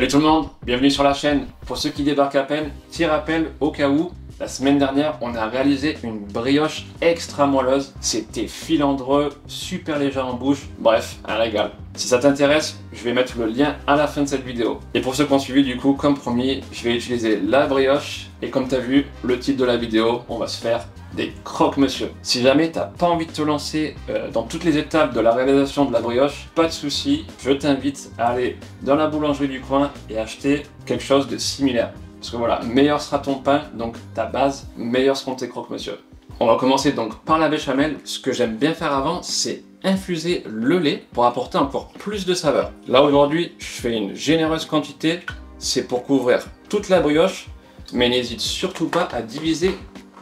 Salut tout le monde, bienvenue sur la chaîne. Pour ceux qui débarquent à peine, petit rappel au cas où, la semaine dernière on a réalisé une brioche extra moelleuse. C'était filandreux, super léger en bouche, bref, un régal. Si ça t'intéresse, je vais mettre le lien à la fin de cette vidéo. Et pour ceux qui ont suivi, du coup, comme promis, je vais utiliser la brioche. Et comme tu as vu, le titre de la vidéo, on va se faire des croque-monsieur. Si jamais t'as pas envie de te lancer dans toutes les étapes de la réalisation de la brioche, pas de souci, je t'invite à aller dans la boulangerie du coin et acheter quelque chose de similaire. Parce que voilà, meilleur sera ton pain, donc ta base, meilleur seront tes croque-monsieur. On va commencer donc par la béchamel. Ce que j'aime bien faire avant, c'est infuser le lait pour apporter encore plus de saveur. Là aujourd'hui, je fais une généreuse quantité, c'est pour couvrir toute la brioche, mais n'hésite surtout pas à diviser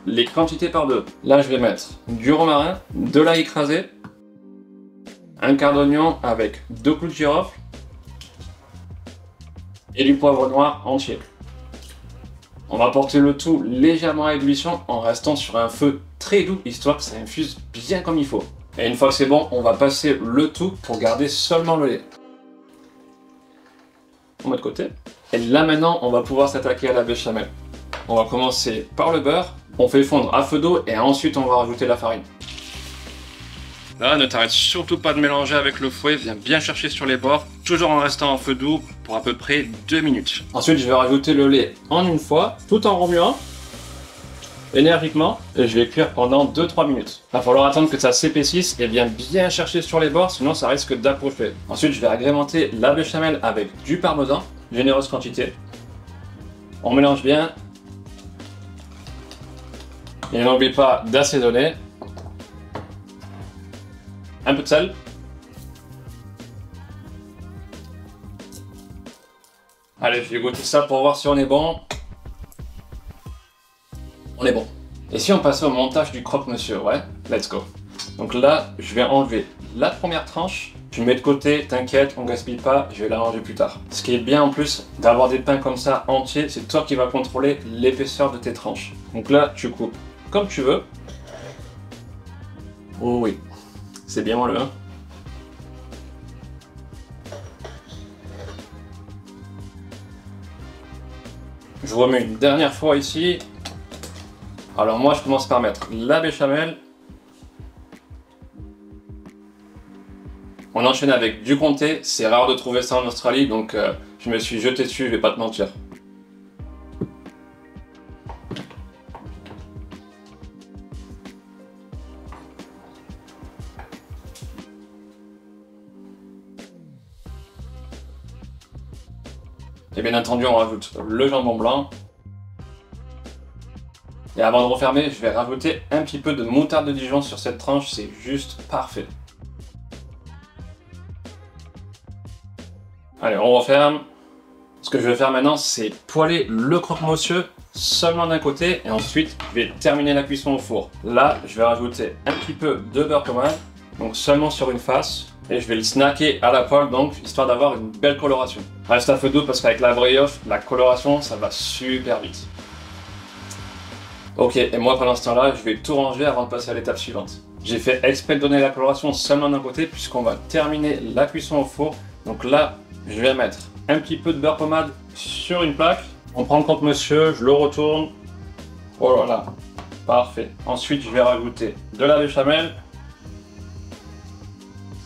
les quantités par deux. Là, je vais mettre du romarin, de l'ail écrasé, un quart d'oignon avec 2 clous de girofle et du poivre noir entier. On va porter le tout légèrement à ébullition en restant sur un feu très doux, histoire que ça infuse bien comme il faut. Et une fois que c'est bon, on va passer le tout pour garder seulement le lait. On met de côté. Et là maintenant, on va pouvoir s'attaquer à la béchamel. On va commencer par le beurre. On fait fondre à feu d'eau et ensuite on va rajouter la farine. Là, ne t'arrête surtout pas de mélanger avec le fouet, viens bien chercher sur les bords, toujours en restant à feu doux pour à peu près 2 minutes. Ensuite, je vais rajouter le lait en une fois, tout en remuant énergiquement, et je vais cuire pendant 2-3 minutes. Il va falloir attendre que ça s'épaississe et bien chercher sur les bords, sinon ça risque d'approcher. Ensuite, je vais agrémenter la béchamel avec du parmesan, généreuse quantité. On mélange bien. Et n'oublie pas d'assaisonner. Un peu de sel. Allez, je vais goûter ça pour voir si on est bon. On est bon. Et si on passait au montage du croque-monsieur, ouais, let's go. Donc là, je vais enlever la première tranche. Tu mets de côté, t'inquiète, on gaspille pas, je vais la ranger plus tard. Ce qui est bien en plus d'avoir des pains comme ça entiers, c'est toi qui vas contrôler l'épaisseur de tes tranches. Donc là, tu coupes comme tu veux. Oh oui, c'est bien moelleux, hein. Je remets une dernière fois ici. Alors moi, je commence par mettre la béchamel. On enchaîne avec du comté. C'est rare de trouver ça en Australie, donc je me suis jeté dessus, je vais pas te mentir. Et bien entendu, on rajoute le jambon blanc. Et avant de refermer, je vais rajouter un petit peu de moutarde de Dijon sur cette tranche, c'est juste parfait. Allez, on referme. Ce que je vais faire maintenant, c'est poêler le croque-monsieur seulement d'un côté et ensuite, je vais terminer la cuisson au four. Là, je vais rajouter un petit peu de beurre pommade, donc seulement sur une face. Et je vais le snacker à la poêle, donc histoire d'avoir une belle coloration. Reste à feu doux parce qu'avec la brioche, la coloration, ça va super vite. Ok, et moi pendant ce temps-là, je vais tout ranger avant de passer à l'étape suivante. J'ai fait exprès de donner la coloration seulement d'un côté puisqu'on va terminer la cuisson au four. Donc là, je vais mettre un petit peu de beurre pommade sur une plaque. On prend le croque-monsieur, je le retourne. Oh là là, parfait. Ensuite, je vais rajouter de la béchamel.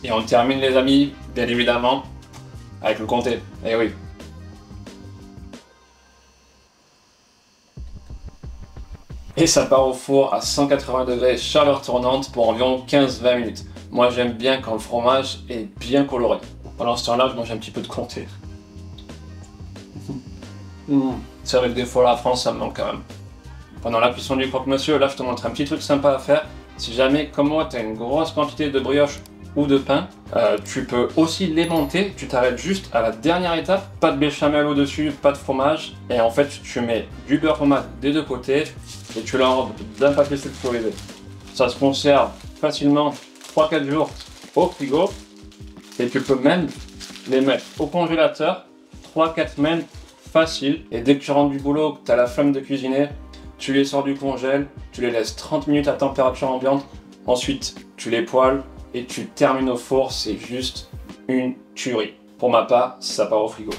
Et on termine les amis, bien évidemment, avec le comté. Eh oui. Et ça part au four à 180 degrés, chaleur tournante pour environ 15-20 minutes. Moi j'aime bien quand le fromage est bien coloré. Pendant ce temps-là, je mange un petit peu de comté. C'est vrai que des fois la France, ça me manque quand même. Pendant la cuisson du croque-monsieur, là je te montre un petit truc sympa à faire. Si jamais, comme moi, tu as une grosse quantité de brioche ou de pain, tu peux aussi les monter, tu t'arrêtes juste à la dernière étape, pas de béchamel au-dessus, pas de fromage, et en fait tu mets du beurre pommade des deux côtés et tu l'enrobes d'un papier sulfurisé. Ça se conserve facilement 3-4 jours au frigo et tu peux même les mettre au congélateur 3-4 semaines facile, et dès que tu rentres du boulot, que tu as la flemme de cuisiner, tu les sors du congèle, tu les laisses 30 minutes à température ambiante, ensuite tu les poêles et tu termines au four, c'est juste une tuerie. Pour ma part, ça part au frigo.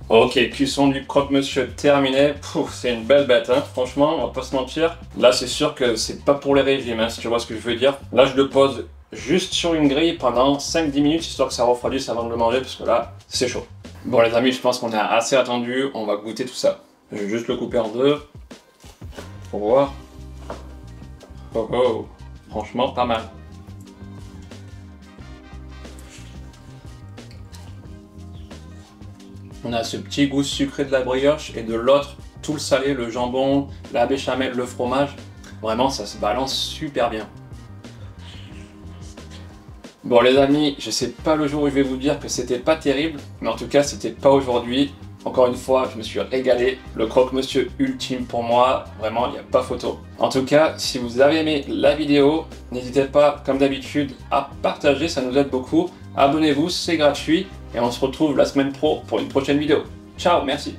Ok, cuisson du croque-monsieur terminé. C'est une belle bête, hein. Franchement, on va pas se mentir. Là, c'est sûr que c'est pas pour les régimes, hein, si tu vois ce que je veux dire. Là, je le pose juste sur une grille pendant 5-10 minutes, histoire que ça refroidisse avant de le manger, parce que là, c'est chaud. Bon les amis, je pense qu'on a assez attendu, on va goûter tout ça. Je vais juste le couper en deux, pour voir. Oh oh, franchement pas mal. On a ce petit goût sucré de la brioche et de l'autre, tout le salé, le jambon, la béchamel, le fromage. Vraiment, ça se balance super bien. Bon les amis, je sais pas le jour où je vais vous dire que c'était pas terrible, mais en tout cas c'était pas aujourd'hui. Encore une fois, je me suis régalé. Le croque-monsieur ultime pour moi, vraiment il n'y a pas photo. En tout cas, si vous avez aimé la vidéo, n'hésitez pas, comme d'habitude, à partager, ça nous aide beaucoup. Abonnez-vous, c'est gratuit et on se retrouve la semaine pro pour une prochaine vidéo. Ciao, merci.